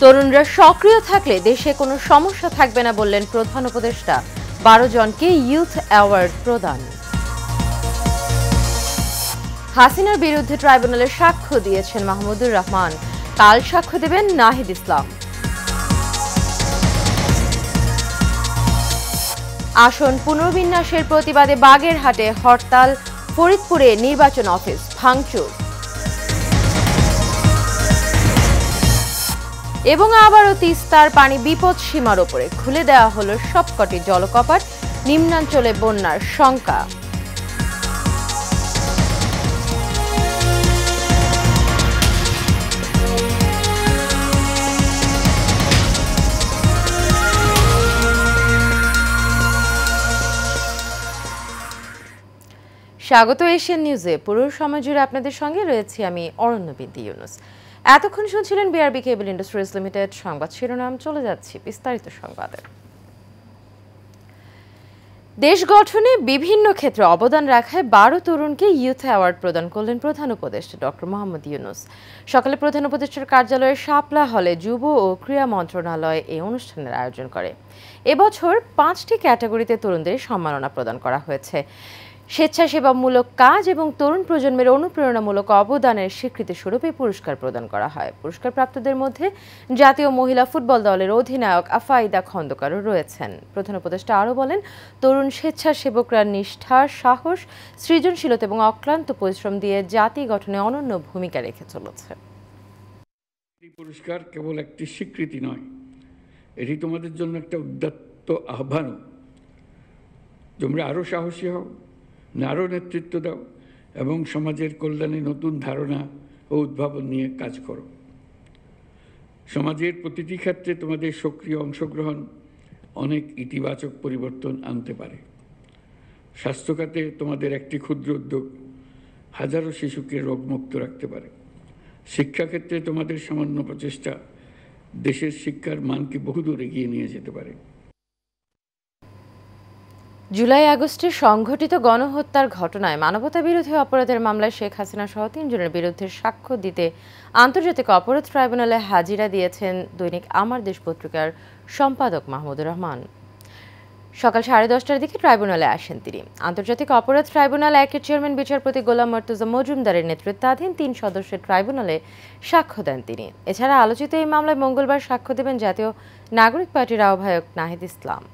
তরুণরা সক্রিয় থাকলে দেশে কোনো সমস্যা থাকবে না বললেন প্রধান উপদেষ্টা। 12 জনকে ইউথ অ্যাওয়ার্ড প্রদান। হাসিনার বিরুদ্ধে ট্রাইব্যুনালে সাক্ষ্য দিয়েছেন মাহমুদুর রহমান। কাল সাক্ষ্য দেবেন নাহিদ ইসলাম। আসন পুনর্বিন্যাসের প্রতিবাদে বাগেরহাটে হরতাল, ফরিদপুরে নির্বাচন অফিস ভাঙচুর। এবং আবারও তিস্তার পানি বিপদ সীমার ওপরে খুলে দেওয়া হলো সবকটি জলকপাট, নিম্নাঞ্চলে বন্যার শঙ্কা। স্বাগত এশিয়ান নিউজে। পুরো সময় জুড়ে আপনাদের সঙ্গে রয়েছি আমি অরণ্যবিদ্যা ইউনুস। এতক্ষণ শুনছিলেন বিআরবি কেবল ইন্ডাস্ট্রিজ লিমিটেড সংবাদ শিরোনাম। চলে যাচ্ছি বিস্তারিত সংবাদে। দেশ গঠনে বিভিন্ন ক্ষেত্রে অবদান রাখায় 12 তরুণকে ইউথ অ্যাওয়ার্ড প্রদান করলেন প্রধান উপদেষ্টা ডক্টর মোহাম্মদ ইউনুস। সকালে প্রধান উপদেষ্টার কার্যালয়ের শাপলা হলে যুব ও ক্রীড়া মন্ত্রণালয় এই অনুষ্ঠানের আয়োজন করে। এবছর 5টি ক্যাটাগরিতে তরুণদের সম্মাননা প্রদান করা হয়েছে। স্বেচ্ছাসেবামূলক কাজ এবং তরুণ প্রজন্মের অনুপ্রেরণামূলক অবদানের স্বীকৃতি স্বরূপ এই পুরস্কার প্রদান করা হয়। পুরস্কারপ্রাপ্তদের মধ্যে জাতীয় মহিলা ফুটবল দলের অধিনায়ক আফাইদা খন্দকারও রয়েছেন। প্রধান উপদেষ্টা আরও বলেন, তরুণ স্বেচ্ছাসেবকরা নিষ্ঠা, সাহস, সৃজনশীলতা এবং অক্লান্ত পরিশ্রম দিয়ে জাতি গঠনে অনন্য ভূমিকা রেখে চলেছে। এই পুরস্কার কেবল একটি স্বীকৃতি নয়, এটি তোমাদের জন্য একটা উদ্যত্ত আহ্বান। তোমরা আরও সাহসী হও, আরও নেতৃত্ব দাও এবং সমাজের কল্যাণে নতুন ধারণা ও উদ্ভাবন নিয়ে কাজ করো। সমাজের প্রতিটি ক্ষেত্রে তোমাদের সক্রিয় অংশগ্রহণ অনেক ইতিবাচক পরিবর্তন আনতে পারে। স্বাস্থ্য খাতে তোমাদের একটি ক্ষুদ্র উদ্যোগ হাজারো শিশুকে রোগমুক্ত রাখতে পারে। শিক্ষাক্ষেত্রে তোমাদের সামান্য প্রচেষ্টা দেশের শিক্ষার মানকে বহুদূর এগিয়ে নিয়ে যেতে পারে। জুলাই আগস্টে সংঘটিত গণহত্যার ঘটনায় মানবতাবিরোধী অপরাধের মামলায় শেখ হাসিনা সহ 3 জনের বিরুদ্ধে সাক্ষ্য দিতে আন্তর্জাতিক অপরাধ ট্রাইব্যুনালে হাজিরা দিয়েছেন দৈনিক আমার দেশ পত্রিকার সম্পাদক মাহমুদুর রহমান। সকাল 10:30টার দিকে ট্রাইব্যুনালে আসেন তিনি। আন্তর্জাতিক অপরাধ ট্রাইব্যুনাল 1-এর চেয়ারম্যান বিচারপতি গোলাম মর্তুজা মজুমদারের নেতৃত্বাধীন 3 সদস্যের ট্রাইব্যুনালে সাক্ষ্য দেন তিনি। এছাড়া আলোচিত এই মামলায় মঙ্গলবার সাক্ষ্য দেবেন জাতীয় নাগরিক পার্টির আহ্বায়ক নাহিদ ইসলাম।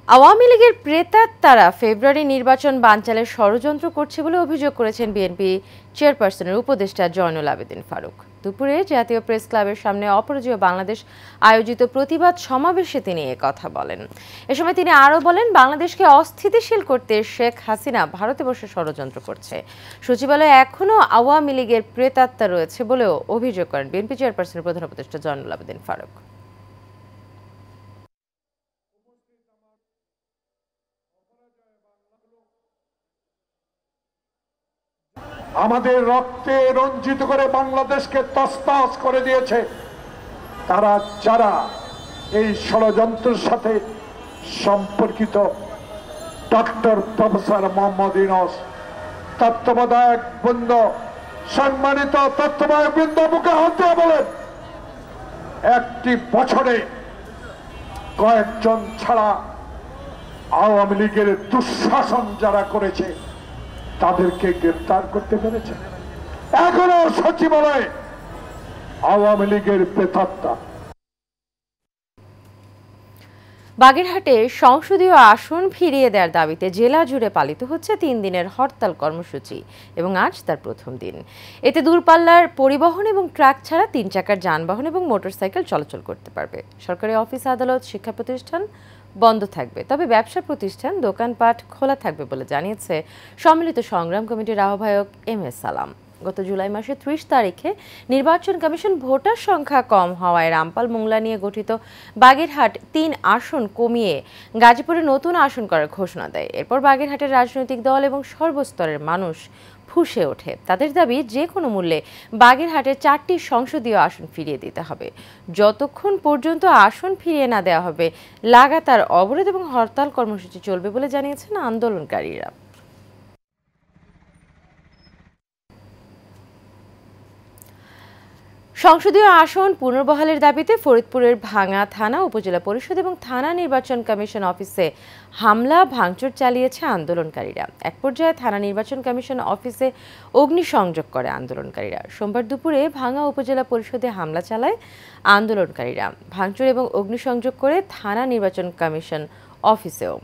আওয়ামী লীগের প্রেতাত্মারা ফেব্রুয়ারি নির্বাচন বানচালের ষড়যন্ত্র করছে বলে অভিযোগ করেছেন বিএনপি চেয়ারপারসনের উপদেষ্টা জয়নুল আবেদিন ফারুক। দুপুরে জাতীয় প্রেস ক্লাবের সামনে অপরাজেয় বাংলাদেশ আয়োজিত প্রতিবাদ সমাবেশে তিনি কথা বলেন। এ সময় তিনি আরও বলেন, বাংলাদেশকে অস্থিতিশীল করতে শেখ হাসিনা ভারতে বসে ষড়যন্ত্র করছে। সচিবালয়ে এখনও আওয়ামী লীগের প্রেতাত্মা রয়েছে বলেও অভিযোগ করেন বিএনপি চেয়ারপারসনের প্রধান উপদেষ্টা জয়নুল আবেদিন ফারুক। আমাদের রক্তে রঞ্জিত করে বাংলাদেশকে তছনছ করে দিয়েছে তারা, যারা এই ষড়যন্ত্রের সাথে সম্পর্কিত। ডক্টর প্রফেসর মোহাম্মদ ইউনূস, তত্ত্বাবধায়ক বৃন্দ, সম্মানিত তত্ত্বাবধায়ক বৃন্দ, মুখে হাত দিয়ে বলেন, একটি বছরে কয়েকজন ছাড়া আওয়ামী লীগের দুঃশাসন যারা করেছে তাদেরকে গ্রেফতার করতে পেরেছে। এখনো সচিবালয়ে আওয়ামী লীগের প্রেতাত্মা। বাগেরহাটে সংসদীয় আসন ফিরিয়ে দেওয়ার দাবিতে জেলা জুড়ে পালিত হচ্ছে 3 দিনের হরতাল কর্মসূচি এবং আজ তার প্রথম দিন। এতে দূরপাল্লার পরিবহন এবং ট্রাক ছাড়া 3 চাকার যানবাহন এবং মোটরসাইকেল চলাচল করতে পারবে। সরকারি অফিস, আদালত, শিক্ষা প্রতিষ্ঠান বন্ধ থাকবে, তবে ব্যবসা প্রতিষ্ঠান, দোকানপাট খোলা থাকবে বলে জানিয়েছে সম্মিলিত সংগ্রাম কমিটির আহ্বায়ক এম.এস. সালাম। গত জুলাই মাসের 30 তারিখে নির্বাচন কমিশন ভোটার সংখ্যা কম হওয়ায় রামপাল মোংলা নিয়ে গঠিত বাগেরহাট 3 আসন কমিয়ে গাজীপুরে নতুন আসন করার ঘোষণা দেয়। এরপর বাগেরহাটের রাজনৈতিক দল এবং সর্বস্তরের মানুষ ফুঁসে ওঠে। তাদের দাবি, যে কোনো মূল্যে বাগেরহাটের 4টি সংসদীয় আসন ফিরিয়ে দিতে হবে। যতক্ষণ পর্যন্ত আসন ফিরিয়ে না দেওয়া হবে লাগাতার অবরোধ এবং হরতাল কর্মসূচি চলবে বলে জানিয়েছেন আন্দোলনকারীরা। সংসদীয় আসন পুনর্বহালের দাবিতে ফরিদপুরের ভাঙা থানা উপজেলা পরিষদ এবং থানা নির্বাচন কমিশন অফিসে হামলা ভাঙচুর চালিয়েছে আন্দোলনকারীরা। এক পর্যায়ে থানা নির্বাচন কমিশন অফিসে অগ্নিসংযোগ করে আন্দোলনকারীরা। সোমবার দুপুরে ভাঙা উপজেলা পরিষদে হামলা চালায় আন্দোলনকারীরা। ভাঙচুর এবং অগ্নিসংযোগ করে থানা নির্বাচন কমিশন অফিসেও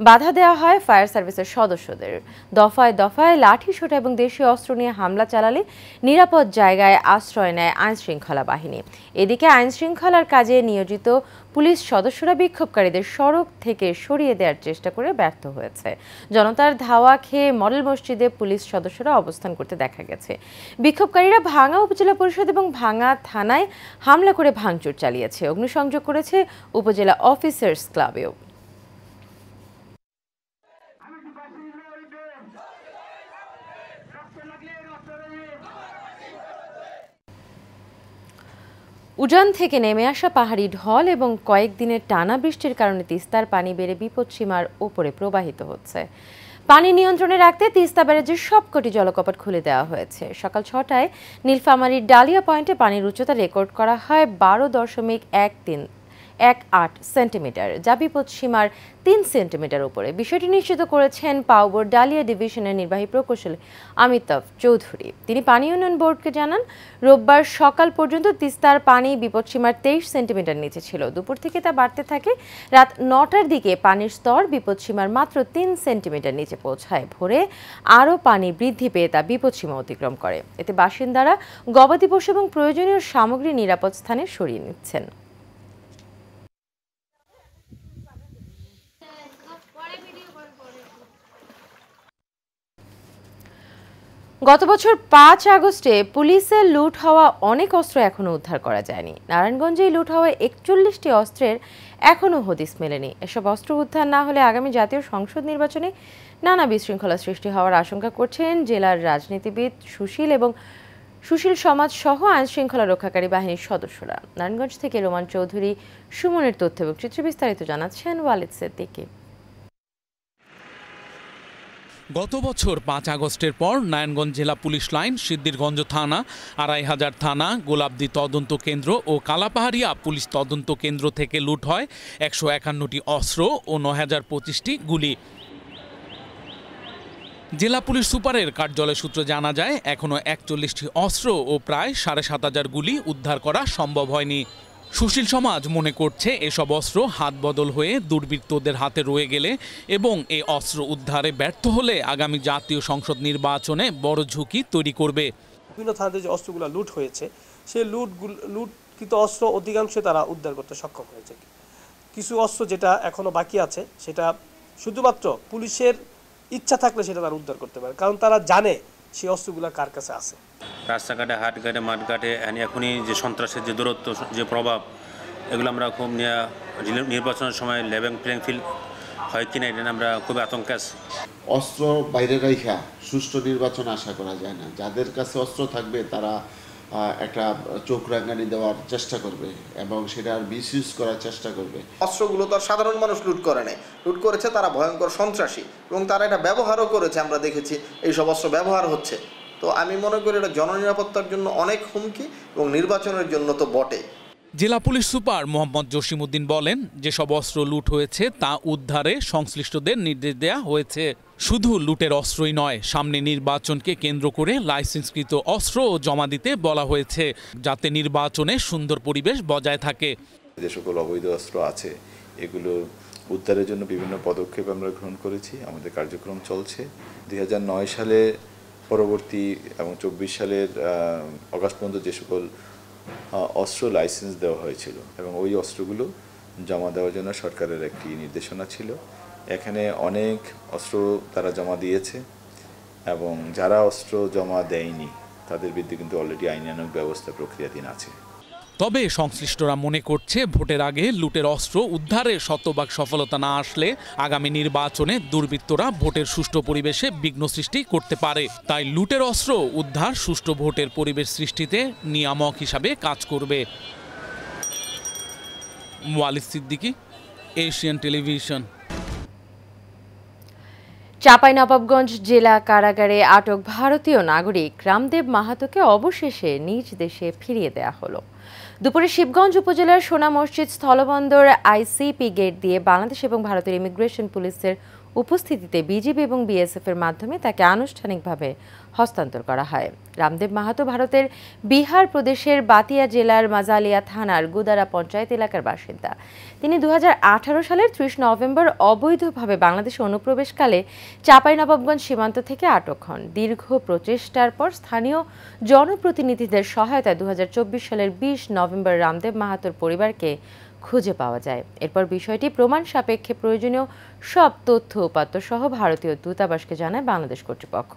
বাধা দেওয়া হয় ফায়ার সার্ভিসের সদস্যদের। দফায় দফায় লাঠি সোঁটা এবং দেশীয় অস্ত্র নিয়ে হামলা চালালে নিরাপদ জায়গায় আশ্রয় নেয় আইনশৃঙ্খলা বাহিনী। এদিকে আইনশৃঙ্খলার কাজে নিয়োজিত পুলিশ সদস্যরা বিক্ষোভকারীদের সড়ক থেকে সরিয়ে দেওয়ার চেষ্টা করে ব্যর্থ হয়েছে। জনতার ধাওয়া খেয়ে মডেল মসজিদে পুলিশ সদস্যরা অবস্থান করতে দেখা গেছে। বিক্ষোভকারীরা ভাঙা উপজেলা পরিষদ এবং ভাঙা থানায় হামলা করে ভাঙচুর চালিয়েছে। অগ্নিসংযোগ করেছে উপজেলা অফিসার্স ক্লাবেও। উজান থেকে নেমে আসা পাহাড়ি ঢল এবং কয়েকদিনের টানা বৃষ্টির কারণে তিস্তার পানি বেড়ে বিপদসীমার উপরে প্রবাহিত হচ্ছে। পানি নিয়ন্ত্রণে রাখতে তিস্তা ব্যারেজের সবকটি জলকপাট খুলে দেওয়া হয়েছে। সকাল 6টায় নীলফামারীর ডালিয়া পয়েন্টে পানির উচ্চতা রেকর্ড করা হয় 12.18 সেন্টিমিটার, যা বিপদসীমার 3 সেন্টিমিটার উপরে। বিষয়টি নিশ্চিত করেছেন পাউবোর ডালিয়া ডিভিশনের নির্বাহী প্রকৌশলী অমিতাভ চৌধুরী। তিনি পানি উন্নয়ন বোর্ডকে জানান, রোববার সকাল পর্যন্ত তিস্তার পানি বিপদসীমার 23 সেন্টিমিটার নিচে ছিল। দুপুর থেকে তা বাড়তে থাকে। রাত 9টার দিকে পানির স্তর বিপদসীমার মাত্র 3 সেন্টিমিটার নিচে পৌঁছায়। ভোরে আরও পানি বৃদ্ধি পেয়ে তা বিপদসীমা অতিক্রম করে। এতে বাসিন্দারা গবাদি পশু এবং প্রয়োজনীয় সামগ্রী নিরাপদ স্থানে সরিয়ে নিচ্ছেন। গত বছর 5 আগস্টে পুলিশের লুট হওয়া অনেক অস্ত্র এখনো উদ্ধার করা যায়নি। নারায়ণগঞ্জে লুট হওয়া 41টি অস্ত্রের এখনো হদিস মেলেনি। এসব অস্ত্র উদ্ধার না হলে আগামী জাতীয় সংসদ নির্বাচনে নানা বিশৃঙ্খলা সৃষ্টি হওয়ার আশঙ্কা করছেন জেলার রাজনীতিবিদ সুশীল সমাজ সহ আইন শৃঙ্খলা রক্ষাকারী বাহিনীর সদস্যরা। নারায়ণগঞ্জ থেকে রোমান চৌধুরী সুমনের তথ্য এবং চিত্র বিস্তারিত জানাচ্ছেন ওয়ালিদ সিদ্দিকী। গত বছর 5 আগস্টের পর নারায়ণগঞ্জ জেলা পুলিশ লাইন, সিদ্ধিরগঞ্জ থানা, 2500 থানা, গোলাপদি তদন্ত কেন্দ্র ও কালাপাহাড়িয়া পুলিশ তদন্ত কেন্দ্র থেকে লুট হয় 151টি অস্ত্র ও 9025টি গুলি। জেলা পুলিশ সুপারের কার্যালয় সূত্রে জানা যায়, এখনও 41টি অস্ত্র ও প্রায় 7500 গুলি উদ্ধার করা সম্ভব হয়নি। সুশীল সমাজ মনে করছে, এসব অস্ত্র হাত বদল হয়ে দুর্বৃত্তদের হাতে রয়ে গেলে এবং এই অস্ত্র উদ্ধারে ব্যর্থ হলে আগামী জাতীয় সংসদ নির্বাচনে বড় ঝুঁকি তৈরি করবে। বিভিন্ন থানাতে যে অস্ত্রগুলো লুট হয়েছে, সেই লুটকৃত অস্ত্র অধিকাংশ তারা উদ্ধার করতে সক্ষম হয়েছে। কিছু অস্ত্র যেটা এখনো বাকি আছে, সেটা শুধুমাত্র পুলিশের ইচ্ছা থাকলে সেটা তারা উদ্ধার করতে পারে, কারণ তারা জানে সেই অস্ত্রগুলো কার কাছে আছে। রাস্তাঘাটে, হাটঘাটে, মাঠঘাটে এখনই যে সন্ত্রাসের যে দূরত্ব, যে প্রভাব, এগুলো আমরা খুব নির্বাচনের সময় লেভেল প্লেইং ফিল্ড হয় কিনা এটা আমরা খুবই আতঙ্কে আছি। অস্ত্র বাইরে রাখা সুষ্ঠু নির্বাচন আশা করা যায় না। যাদের কাছে অস্ত্র থাকবে তারা একটা চোখ রাঙানি দেওয়ার চেষ্টা করবে এবং সেটার মিসইউজ করার চেষ্টা করবে। অস্ত্রগুলো তো আর সাধারণ মানুষ লুট করে নেই, লুট করেছে তারা ভয়ঙ্কর সন্ত্রাসী, এবং তারা এটা ব্যবহারও করেছে। আমরা দেখেছি এইসব অস্ত্র ব্যবহার হচ্ছে। তো আমি মনে করি এটা জননিরাপত্তার জন্য অনেক হুমকি এবং নির্বাচনের জন্য তো বটে। জেলা পুলিশ সুপার মোহাম্মদ জসিমউদ্দিন বলেন, যেসব অস্ত্র লুট হয়েছে তা উদ্ধারে সংশ্লিষ্টদের নির্দেশ দেওয়া হয়েছে। শুধু লুটের অস্ত্রই নয়, সামনে নির্বাচনকে কেন্দ্র করে লাইসেন্সকৃত অস্ত্র জমা দিতে বলা হয়েছে, যাতে নির্বাচনে সুন্দর পরিবেশ বজায় থাকে। যে সকল অবৈধ অস্ত্র আছে এগুলো উদ্ধারের জন্য বিভিন্ন পদক্ষেপ আমরা গ্রহণ করেছি, আমাদের কার্যক্রম চলছে। 2009 সালে পরবর্তী এবং 24 সালের অগাস্ট পর্যন্ত যে সকল অস্ত্র লাইসেন্স দেওয়া হয়েছিল এবং ওই অস্ত্রগুলো জমা দেওয়ার জন্য সরকারের একটি নির্দেশনা ছিল। এখানে অনেক অস্ত্র তারা জমা দিয়েছে এবং যারা অস্ত্র জমা দেয়নি তাদের বিরুদ্ধে কিন্তু অলরেডি আইনানুগ ব্যবস্থা প্রক্রিয়াধীন আছে। তবে সংশ্লিষ্টরা মনে করছে, ভোটের আগে লুটের অস্ত্র উদ্ধারে শতভাগ সফলতা না আসলে আগামী নির্বাচনে দুর্বৃত্তরা ভোটের সুষ্ঠু পরিবেশে বিঘ্ন সৃষ্টি করতে পারে। তাই লুটের অস্ত্র উদ্ধার সুষ্ঠু ভোটের পরিবেশ সৃষ্টিতে নিয়ামক হিসাবে কাজ করবে। Walid Siddiqui, Asian Television. চাঁপাইনবাবগঞ্জ জেলা কারাগারে আটক ভারতীয় নাগরিক রামদেব মাহাতোকে অবশেষে নিজ দেশে ফিরিয়ে দেওয়া হলো। দুপুরে শিবগঞ্জ উপজেলার সোনা মসজিদ স্থলবন্দর আইসিপি গেট দিয়ে বাংলাদেশ এবং ভারতের ইমিগ্রেশন পুলিশের উপস্থিতিতে বিজিবি এবং বিএসএফ এর মাধ্যমে তাকে আনুষ্ঠানিকভাবে হস্তান্তর করা হয়। রামদেব মাহাতো ভারতের বিহার প্রদেশের বাতিয়া জেলার মাজালিয়া থানার গুদারা পঞ্চায়েত এলাকার বাসিন্দা। তিনি 2018 সালের 30 নভেম্বর অবৈধভাবে বাংলাদেশে অনুপ্রবেশকালে চাঁপাইনবাবগঞ্জ সীমান্ত থেকে আটক হন। দীর্ঘ প্রচেষ্টার পর স্থানীয় জনপ্রতিনিধিদের সহায়তায় 2024 সালের 20 নভেম্বর রামদেব মাহাতোর পরিবারকে খুঁজে পাওয়া যায়। এরপর বিষয়টি প্রমাণ সাপেক্ষে প্রয়োজনীয় সব তথ্য উপাত্ত সহ ভারতীয় দূতাবাসকে জানায় বাংলাদেশ কর্তৃপক্ষ।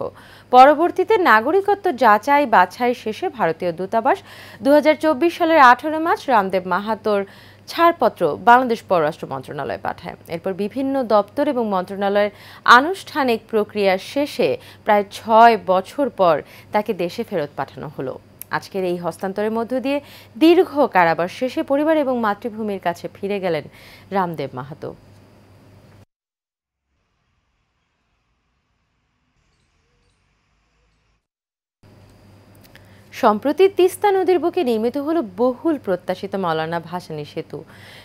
পরবর্তীতে নাগরিকত্ব যাচাই বাছাই শেষে ভারতীয় দূতাবাস 2024 সালের 18 মার্চ রামদেব মাহাতোর ছাড়পত্র বাংলাদেশ পররাষ্ট্র মন্ত্রণালয়ে পাঠায়। এরপর বিভিন্ন দপ্তর এবং মন্ত্রণালয়ের আনুষ্ঠানিক প্রক্রিয়া শেষে প্রায় 6 বছর পর তাকে দেশে ফেরত পাঠানো হলো। আজকের এই হস্তান্তরের মধ্য দিয়ে দীর্ঘ কারাবাস শেষে পরিবার এবং মাতৃভূমির কাছে ফিরে গেলেন রামদেব মাহাতো। সম্প্রতি তিস্তা নদীর বুকে নির্মিত হলো বহুল প্রত্যাশিত মৌলানা ভাসানী সেতু।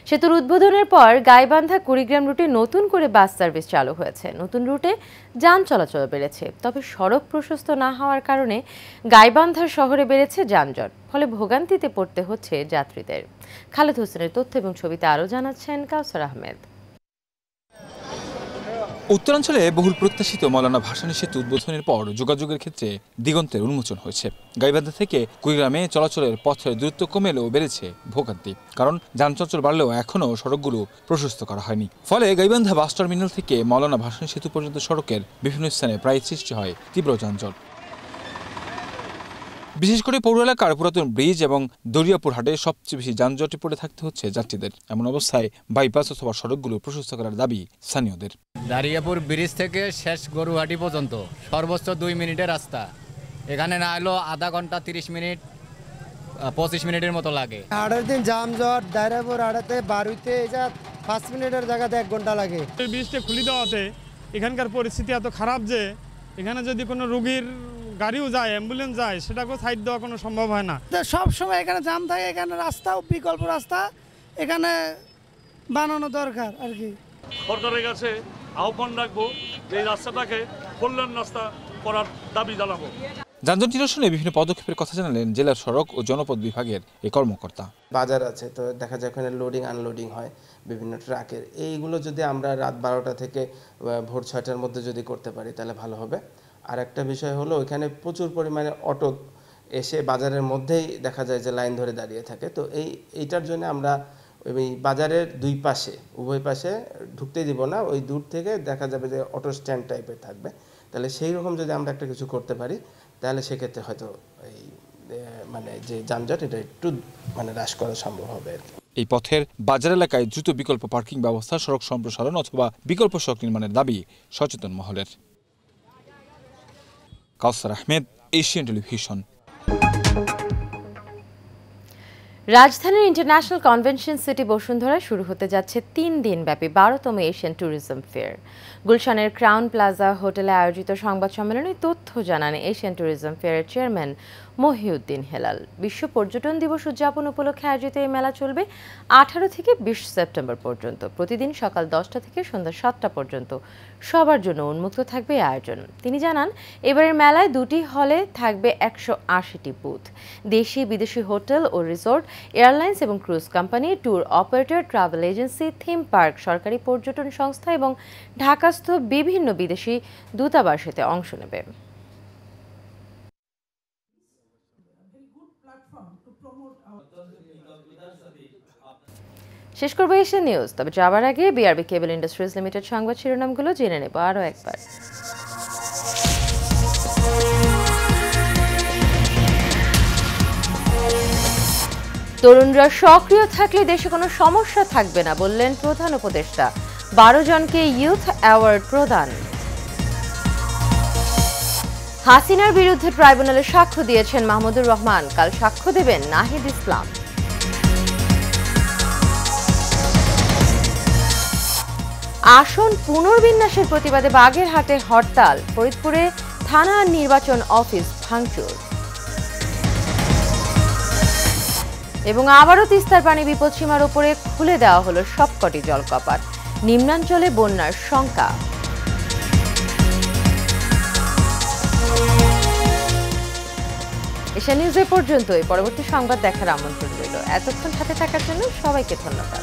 সেতুর উদ্বোধনের পর গাইবান্ধা কুড়িগ্রাম রুটে নতুন করে বাস সার্ভিস চালু হয়েছে। নতুন রুটে যান চলাচল বেড়েছে, তবে সড়ক প্রশস্ত না হওয়ার কারণে গাইবান্ধা শহরে বেড়েছে যানজট, ফলে ভোগান্তিতে পড়তে হচ্ছে যাত্রীদের। খালেদ হোসেনের তথ্য এবং ছবিতে আরও জানাচ্ছেন কাউসার আহমেদ। উত্তরাঞ্চলে বহুল প্রত্যাশিত মৌলানা ভাসানী সেতু উদ্বোধনের পর যোগাযোগের ক্ষেত্রে দিগন্তের উন্মোচন হয়েছে। গাইবান্ধা থেকে কুড়িগ্রামে চলাচলের পথের দূরত্ব কমেলেও বেড়েছে ভোগান্তি, কারণ যান চলাচল বাড়লেও এখনও সড়কগুলো প্রশস্ত করা হয়নি। ফলে গাইবান্ধা বাস টার্মিনাল থেকে মৌলানা ভাসানী সেতু পর্যন্ত সড়কের বিভিন্ন স্থানে প্রায় সৃষ্টি হয় তীব্র যানজট। বিশেষ করে পৌর এলাকার পুরাতন ব্রিজ এবং দরিয়াপুর হাটে সবচেয়ে বেশি যানজটে পড়ে থাকতে হচ্ছে যাত্রীদের। এমন অবস্থায় বাইপাস অথবা সড়কগুলো প্রশস্ত করার দাবি স্থানীয়দের। দারিয়াপুর ব্রিজ থেকে শেষ গরুহাটি পর্যন্ত সর্বোচ্চ 2 মিনিটের রাস্তা, এখানে না হলো আধা ঘন্টা 30 মিনিট 25 মিনিটের মতো লাগে। আড়ার দিন জামজট দারিয়াপুর আড়াতে বারুইতে যা 5 মিনিটের জায়গাতে 1 ঘন্টা লাগে। এই ব্রিজটা খুলে দেওয়াতে এখানকার পরিস্থিতি এত খারাপ যে এখানে যদি কোনো রোগীর গাড়িও যায়, অ্যাম্বুলেন্স যায়, সেটাকেও সাইড দেওয়া কোনো সম্ভব হয় না। সব সময় এখানে জাম থাকে, এখানে রাস্তাও বিকল্প রাস্তা এখানে বানানো দরকার আর কি। সরকারের কাছে আহ্বান রাখবো যে এই রাস্তাটাকে কল্যাণ রাস্তা করার দাবি জানাবো। যানজট নিরসনে বিভিন্ন পদক্ষেপের কথা জানালেন জেলার সড়ক ও জনপদ বিভাগের এই কর্মকর্তা। বাজার আছে, তো দেখা যায় ওখানে লোডিং আনলোডিং হয় বিভিন্ন ট্রাকের, এইগুলো যদি আমরা রাত 12টা থেকে ভোর 6টার মধ্যে যদি করতে পারি তাহলে ভালো হবে। আর একটা বিষয় হলো ওইখানে প্রচুর পরিমাণে অটো এসে বাজারের মধ্যেই দেখা যায় যে লাইন ধরে দাঁড়িয়ে থাকে। তো এইটার জন্য আমরা ওই বাজারের দুই পাশে উভয় পাশে ঢুকতে দিব না, ওই দূর থেকে দেখা যাবে যে অটো স্ট্যান্ড টাইপের থাকবে। তাহলে সেই রকম যদি আমরা একটা কিছু করতে পারি তাহলে সেক্ষেত্রে হয়তো এই মানে যে যানজট এটা একটু মানে হ্রাস করা সম্ভব হবে আর কি। এই পথের বাজার এলাকায় দ্রুত বিকল্প পার্কিং ব্যবস্থা, সড়ক সম্প্রসারণ অথবা বিকল্প সড়ক নির্মাণের দাবি সচেতন মহলের। Kawsar Ahmed, Asian Television. রাজধানীর ইন্টারন্যাশনাল কনভেনশন সিটি বসুন্ধরায় শুরু হতে যাচ্ছে 3 দিন ব্যাপী 12তম এশিয়ান ট্যুরিজম ফেয়ার। গুলশানের ক্রাউন প্লাজা হোটেলে আয়োজিত সংবাদ সম্মেলনে তথ্য জানান এশিয়ান ট্যুরিজম ফেয়ারের চেয়ারম্যান মহিউদ্দিন হেলাল। বিশ্ব পর্যটন দিবস উদযাপন উপলক্ষে আয়োজিত এই মেলা চলবে 18 থেকে 20 সেপ্টেম্বর পর্যন্ত। প্রতিদিন সকাল 10টা থেকে সন্ধ্যা 7টা পর্যন্ত সবার জন্য উন্মুক্ত থাকবে এই আয়োজন। তিনি জানান, এবারের মেলায় 2টি হলে থাকবে 180টি বুথ। দেশি বিদেশি হোটেল ও রিসোর্ট, এয়ারলাইন্স এবং cruise company, tour operator, travel agency, theme park, সরকারি পর্যটন সংস্থা এবং ঢাকাস্থ বিভিন্ন বিদেশি দূতাবাস এতে অংশ নেবে। শেষ করবো এশিয়ান নিউজ, তবে যাবার আগে বিআরবি কেবল ইন্ডাস্ট্রিজ লিমিটেড সংবাদ শিরোনামগুলো জেনে নেব আরও একবার। তরুণরা সক্রিয় থাকলে দেশে কোনো সমস্যা থাকবে না বললেন প্রধান উপদেষ্টা। 12 জনকে ইউথ অ্যাওয়ার্ড প্রদান। হাসিনার বিরুদ্ধে ট্রাইব্যুনালে সাক্ষ্য দিয়েছেন মাহমুদুর রহমান, কাল সাক্ষ্য দেবেন নাহিদ ইসলাম। আসন পুনর্বিন্যাসের প্রতিবাদে বাগেরহাটে হরতাল, ফরিদপুরে থানা নির্বাচন অফিস ভাঙচুর। এবং আবারও তিস্তার পানি বিপদসীমার উপরে খুলে দেওয়া হলো সবকটি জলকপাট, নিম্নাঞ্চলে বন্যার শঙ্কা। এশিয়া নিউজ এ পর্যন্তই। পরবর্তী সংবাদ দেখার আমন্ত্রণ রইল। এতক্ষণ সাথে থাকার জন্য সবাইকে ধন্যবাদ।